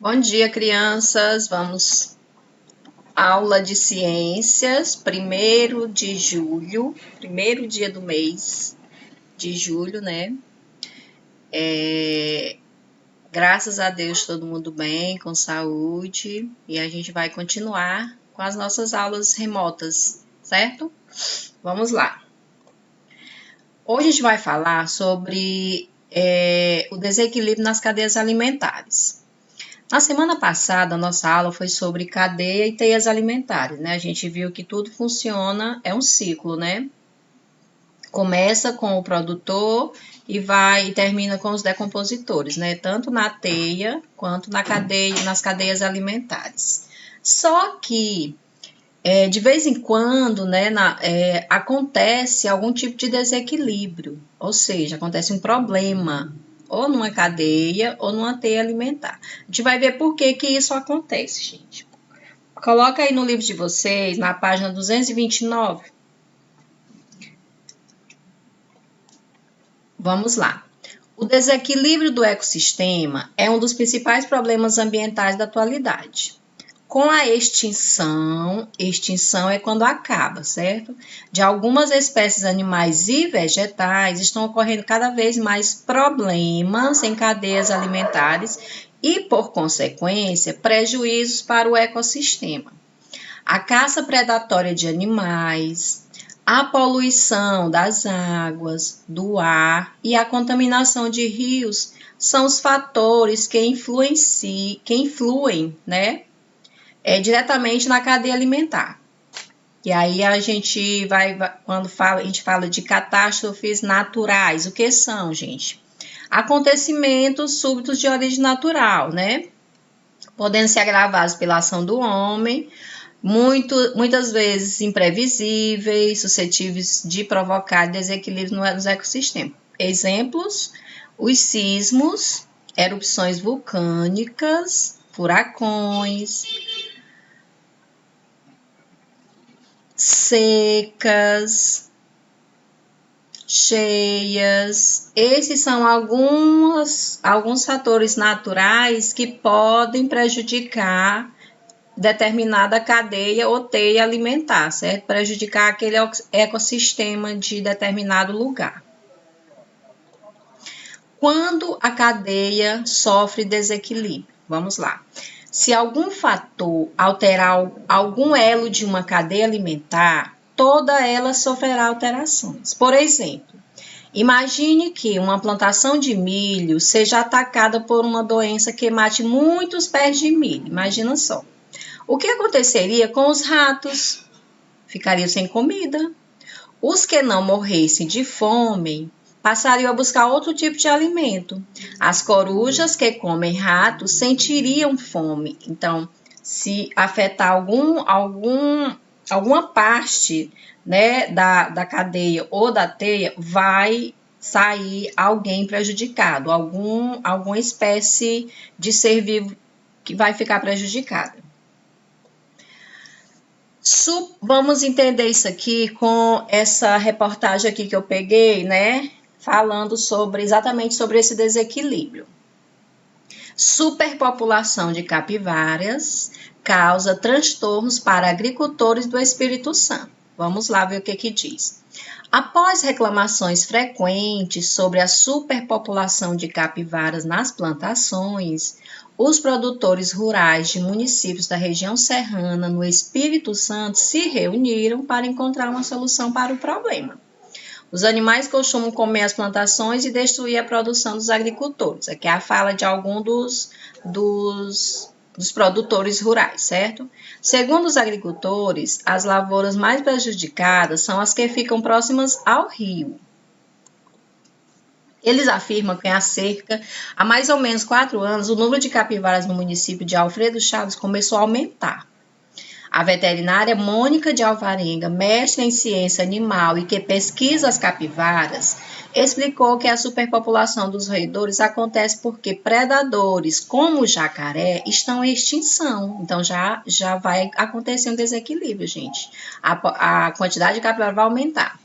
Bom dia, crianças. Vamos aula de ciências, 1º de julho, primeiro dia do mês de julho, né? Graças a Deus, todo mundo bem, com saúde, e a gente vai continuar com as nossas aulas remotas, certo? Vamos lá. Hoje a gente vai falar sobre o desequilíbrio nas cadeias alimentares. Na semana passada, a nossa aula foi sobre cadeia e teias alimentares, né? A gente viu que tudo funciona, é um ciclo, né? Começa com o produtor e termina com os decompositores, né? Tanto na teia quanto nas cadeias alimentares. Só que de vez em quando, né, acontece algum tipo de desequilíbrio, ou seja, acontece um problema, ou numa cadeia ou numa teia alimentar. A gente vai ver por que isso acontece, gente. Coloca aí no livro de vocês, na página 229. Vamos lá. O desequilíbrio do ecossistema é um dos principais problemas ambientais da atualidade. Com a extinção é quando acaba, certo? De algumas espécies animais e vegetais, estão ocorrendo cada vez mais problemas em cadeias alimentares e, por consequência, prejuízos para o ecossistema. A caça predatória de animais, a poluição das águas, do ar e a contaminação de rios são os fatores que influem, né? Diretamente na cadeia alimentar. E aí a gente quando a gente fala de catástrofes naturais, o que são, gente? Acontecimentos súbitos de origem natural, né? Podendo ser agravados pela ação do homem, muitas vezes imprevisíveis, suscetíveis de provocar desequilíbrio nos ecossistemas. Exemplos: os sismos, erupções vulcânicas, furacões, secas, cheias. Esses são alguns fatores naturais que podem prejudicar determinada cadeia ou teia alimentar, certo? Prejudicar aquele ecossistema de determinado lugar. Quando a cadeia sofre desequilíbrio, vamos lá. Se algum fator alterar algum elo de uma cadeia alimentar, toda ela sofrerá alterações. Por exemplo, imagine que uma plantação de milho seja atacada por uma doença que mate muitos pés de milho. Imagina só. O que aconteceria com os ratos? Ficariam sem comida. Os que não morressem de fome passariam a buscar outro tipo de alimento. As corujas que comem ratos sentiriam fome. Então, se afetar alguma parte, né, da cadeia ou da teia, vai sair alguém prejudicado, alguma espécie de ser vivo que vai ficar prejudicada. Vamos entender isso aqui com essa reportagem aqui que eu peguei, né? Falando exatamente sobre esse desequilíbrio. Superpopulação de capivaras causa transtornos para agricultores do Espírito Santo. Vamos lá ver o que diz. Após reclamações frequentes sobre a superpopulação de capivaras nas plantações, os produtores rurais de municípios da região serrana, no Espírito Santo, se reuniram para encontrar uma solução para o problema. Os animais costumam comer as plantações e destruir a produção dos agricultores. Aqui é a fala de algum dos produtores rurais, certo? Segundo os agricultores, as lavouras mais prejudicadas são as que ficam próximas ao rio. Eles afirmam que há mais ou menos 4 anos, o número de capivaras no município de Alfredo Chaves começou a aumentar. A veterinária Mônica de Alvarenga, mestre em ciência animal e que pesquisa as capivaras, explicou que a superpopulação dos roedores acontece porque predadores como o jacaré estão em extinção. Então já vai acontecer um desequilíbrio, gente. A quantidade de capivara vai aumentar.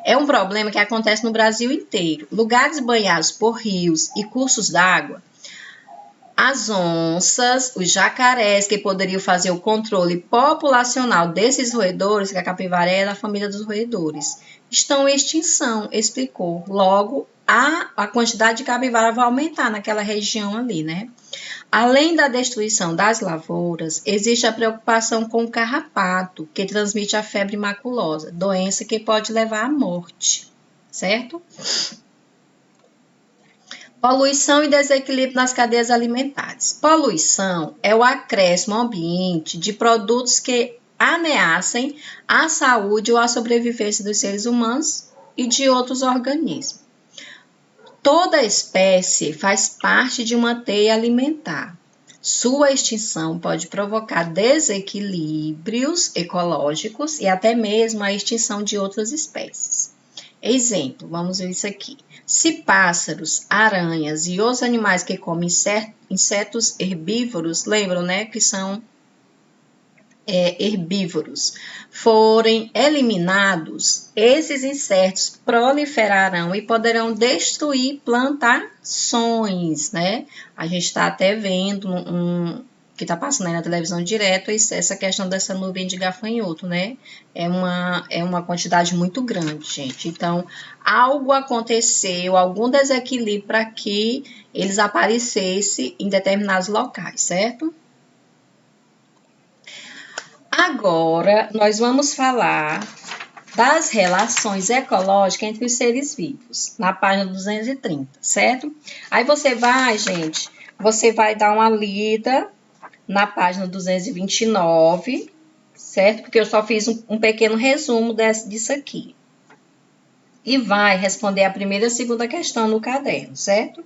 É um problema que acontece no Brasil inteiro. Lugares banhados por rios e cursos d'água As onças, os jacarés, que poderiam fazer o controle populacional desses roedores, que a capivara é da família dos roedores, estão em extinção, explicou. Logo, a quantidade de capivara vai aumentar naquela região ali, né? Além da destruição das lavouras, existe a preocupação com o carrapato, que transmite a febre maculosa, doença que pode levar à morte, certo? Poluição e desequilíbrio nas cadeias alimentares. Poluição é o acréscimo ao ambiente de produtos que ameacem a saúde ou a sobrevivência dos seres humanos e de outros organismos. Toda espécie faz parte de uma teia alimentar. Sua extinção pode provocar desequilíbrios ecológicos e até mesmo a extinção de outras espécies. Exemplo, vamos ver isso aqui. Se pássaros, aranhas e outros animais que comem insetos herbívoros, lembram, né, que são herbívoros, forem eliminados, esses insetos proliferarão e poderão destruir plantações, né? A gente está até vendo que está passando aí na televisão direto essa questão dessa nuvem de gafanhoto, né? É uma quantidade muito grande, gente. Então, algo aconteceu, algum desequilíbrio para que eles aparecessem em determinados locais, certo? Agora, nós vamos falar das relações ecológicas entre os seres vivos, na página 230, certo? Aí você vai, gente, você vai dar uma lida na página 229, certo? Porque eu só fiz um pequeno resumo disso aqui. E vai responder a primeira e a segunda questão no caderno, certo?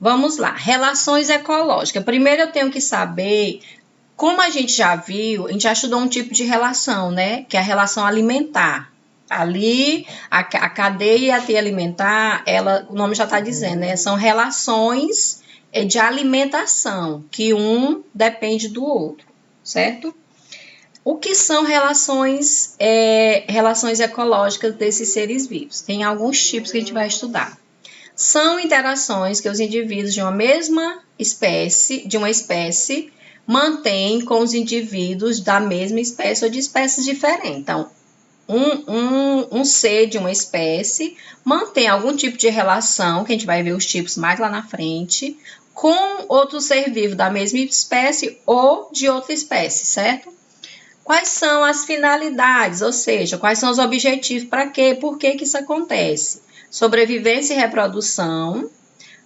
Vamos lá, relações ecológicas. Primeiro eu tenho que saber, como a gente já viu, a gente já estudou um tipo de relação, né? Que é a relação alimentar. Ali, a cadeia e a teia alimentar, o nome já está dizendo, né? São relações de alimentação, que um depende do outro, certo? O que são relações ecológicas desses seres vivos? Tem alguns tipos que a gente vai estudar. São interações que os indivíduos de uma mesma espécie, mantêm com os indivíduos da mesma espécie ou de espécies diferentes. Então, um ser de uma espécie mantém algum tipo de relação, que a gente vai ver os tipos mais lá na frente, com outro ser vivo da mesma espécie ou de outra espécie, certo? Quais são as finalidades, ou seja, quais são os objetivos, para quê, por que isso acontece? Sobrevivência e reprodução,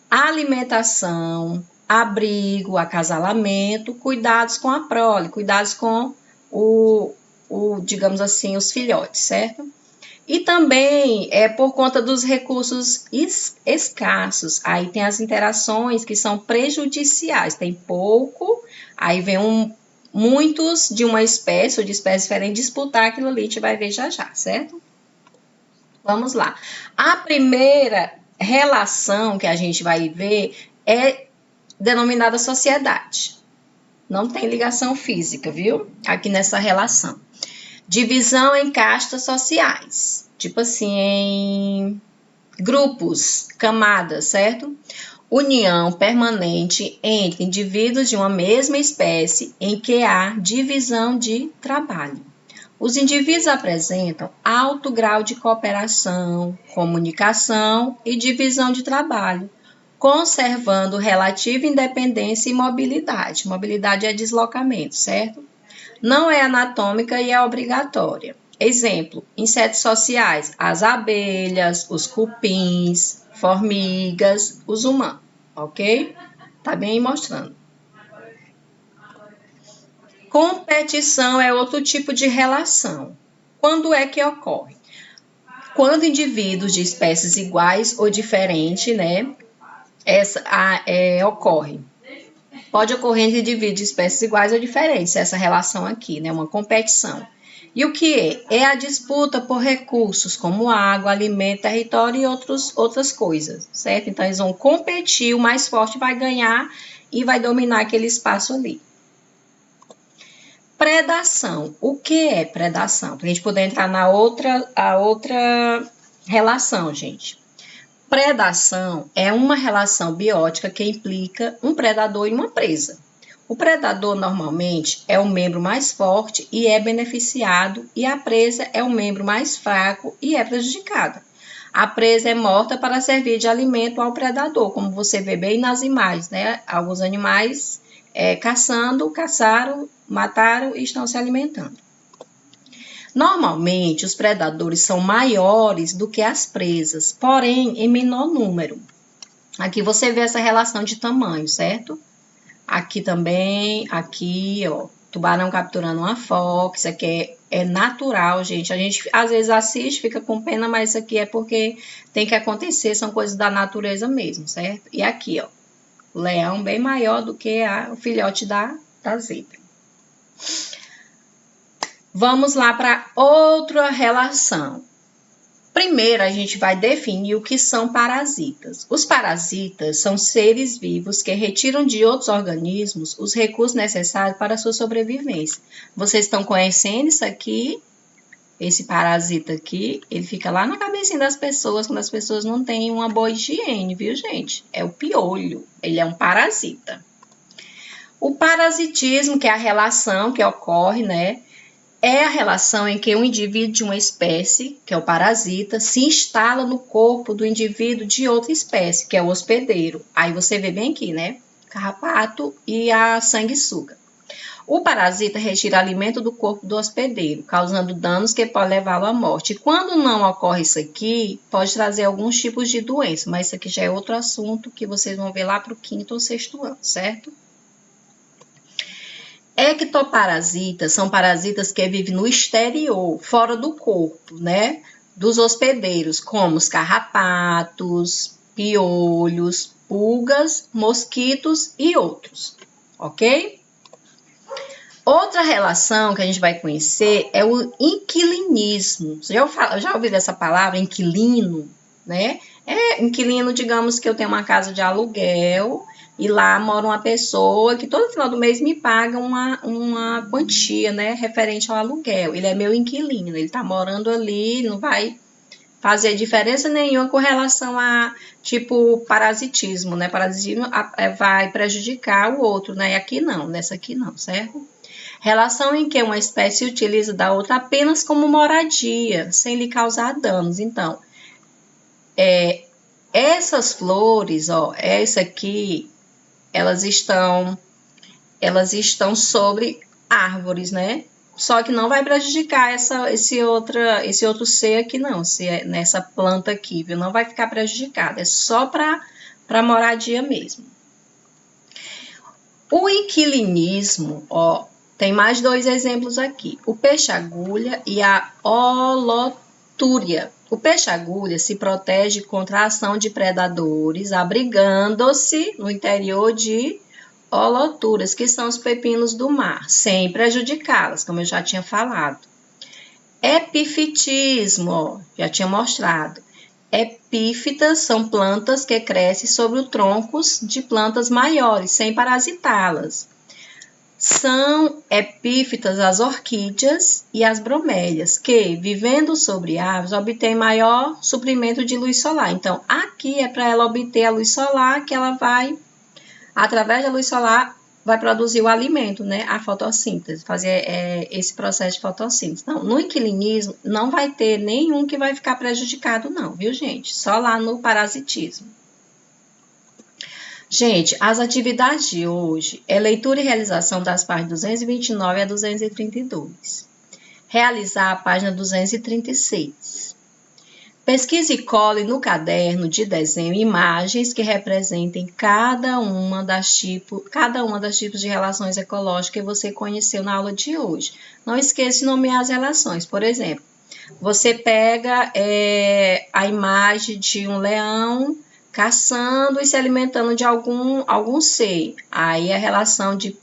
alimentação, abrigo, acasalamento, cuidados com a prole, cuidados com digamos assim, os filhotes, certo? E também por conta dos recursos escassos. Aí tem as interações que são prejudiciais, tem pouco, aí vem muitos de uma espécie ou de espécie diferente disputar aquilo ali, a gente vai ver já já, certo? Vamos lá. A primeira relação que a gente vai ver é denominada sociedade. Não tem ligação física, viu? Aqui nessa relação. Divisão em castas sociais. Tipo assim, em grupos, camadas, certo? União permanente entre indivíduos de uma mesma espécie em que há divisão de trabalho. Os indivíduos apresentam alto grau de cooperação, comunicação e divisão de trabalho, conservando relativa independência e mobilidade. Mobilidade é deslocamento, certo? Não é anatômica e é obrigatória. Exemplo, insetos sociais, as abelhas, os cupins, formigas, os humanos, ok? Tá bem mostrando. Competição é outro tipo de relação. Quando é que ocorre? Quando indivíduos de espécies iguais ou diferentes, né, ocorre. Pode ocorrer entre indivíduos de espécies iguais ou diferentes, essa relação aqui, né, uma competição. E o que é? É a disputa por recursos, como água, alimento, território e outras coisas, certo? Então, eles vão competir, o mais forte vai ganhar e vai dominar aquele espaço ali. Predação. O que é predação? Para a gente poder entrar na outra relação, gente. Predação é uma relação biótica que implica um predador e uma presa. O predador normalmente é o membro mais forte e é beneficiado, e a presa é o membro mais fraco e é prejudicada. A presa é morta para servir de alimento ao predador, como você vê bem nas imagens, né? Alguns animais caçaram, mataram e estão se alimentando. Normalmente, os predadores são maiores do que as presas, porém em menor número. Aqui você vê essa relação de tamanho, certo? Aqui também, aqui, ó, tubarão capturando uma foca. Isso aqui é natural, gente. A gente às vezes assiste, fica com pena, mas isso aqui é porque tem que acontecer, são coisas da natureza mesmo, certo? E aqui, ó, o leão bem maior do que o filhote da zebra. Vamos lá para outra relação. Primeiro, a gente vai definir o que são parasitas. Os parasitas são seres vivos que retiram de outros organismos os recursos necessários para a sua sobrevivência. Vocês estão conhecendo isso aqui? Esse parasita aqui, ele fica lá na cabecinha das pessoas, quando as pessoas não têm uma boa higiene, viu, gente? É o piolho, ele é um parasita. O parasitismo, que é a relação que ocorre, né? É a relação em que um indivíduo de uma espécie, que é o parasita, se instala no corpo do indivíduo de outra espécie, que é o hospedeiro. Aí você vê bem aqui, né? Carrapato e a sanguessuga. O parasita retira alimento do corpo do hospedeiro, causando danos que podem levá-lo à morte. E quando não ocorre isso aqui, pode trazer alguns tipos de doença, mas isso aqui já é outro assunto que vocês vão ver lá para o 5º ou 6º ano, certo? Ectoparasitas são parasitas que vivem no exterior, fora do corpo, né? Dos hospedeiros, como os carrapatos, piolhos, pulgas, mosquitos e outros, ok? Outra relação que a gente vai conhecer é o inquilinismo. Você já ouviu essa palavra, inquilino, né? Inquilino, digamos que eu tenho uma casa de aluguel e lá mora uma pessoa que todo final do mês me paga uma quantia, né, referente ao aluguel. Ele é meu inquilino, ele tá morando ali, não vai fazer diferença nenhuma com relação a, tipo, parasitismo, né? Parasitismo vai prejudicar o outro, né? E aqui não, nessa aqui não, certo? Relação em que uma espécie utiliza da outra apenas como moradia, sem lhe causar danos. Então, essas flores, ó, essa aqui, elas estão sobre árvores, né? Só que não vai prejudicar esse outro ser aqui não, nessa planta aqui, viu? Não vai ficar prejudicado, é só para moradia mesmo. O inquilinismo, ó, tem mais 2 exemplos aqui, o peixe-agulha e a holotúria. O peixe-agulha se protege contra a ação de predadores, abrigando-se no interior de holoturas, que são os pepinos do mar, sem prejudicá-las, como eu já tinha falado. Epifitismo, ó, já tinha mostrado. Epífitas são plantas que crescem sobre os troncos de plantas maiores, sem parasitá-las. São epífitas as orquídeas e as bromélias, que, vivendo sobre árvores, obtêm maior suprimento de luz solar. Então, aqui é para ela obter a luz solar, que ela vai, através da luz solar, vai produzir o alimento, né? A fotossíntese, fazer esse processo de fotossíntese. Então, no inquilinismo, não vai ter nenhum que vai ficar prejudicado, não, viu, gente? Só lá no parasitismo. Gente, as atividades de hoje é leitura e realização das páginas 229 a 232. Realizar a página 236. Pesquise e cole no caderno de desenho imagens que representem cada uma das tipos de relações ecológicas que você conheceu na aula de hoje. Não esqueça de nomear as relações. Por exemplo, você pega a imagem de um leão caçando e se alimentando de algum ser. Aí a relação de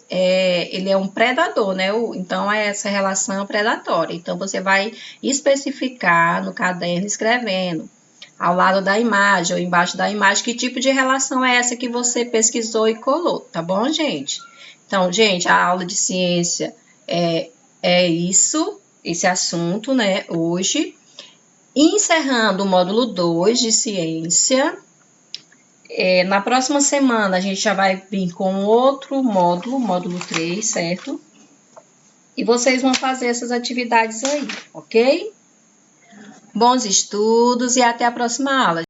ele é um predador, né? Então, essa relação predatória. Então, você vai especificar no caderno, escrevendo ao lado da imagem ou embaixo da imagem que tipo de relação é essa que você pesquisou e colou, tá bom, gente? Então, gente, a aula de ciência é isso, esse assunto, né, hoje. encerrando o módulo 2 de ciência. Na próxima semana, a gente já vai vir com outro módulo, módulo 3, certo? E vocês vão fazer essas atividades aí, ok? Bons estudos e até a próxima aula.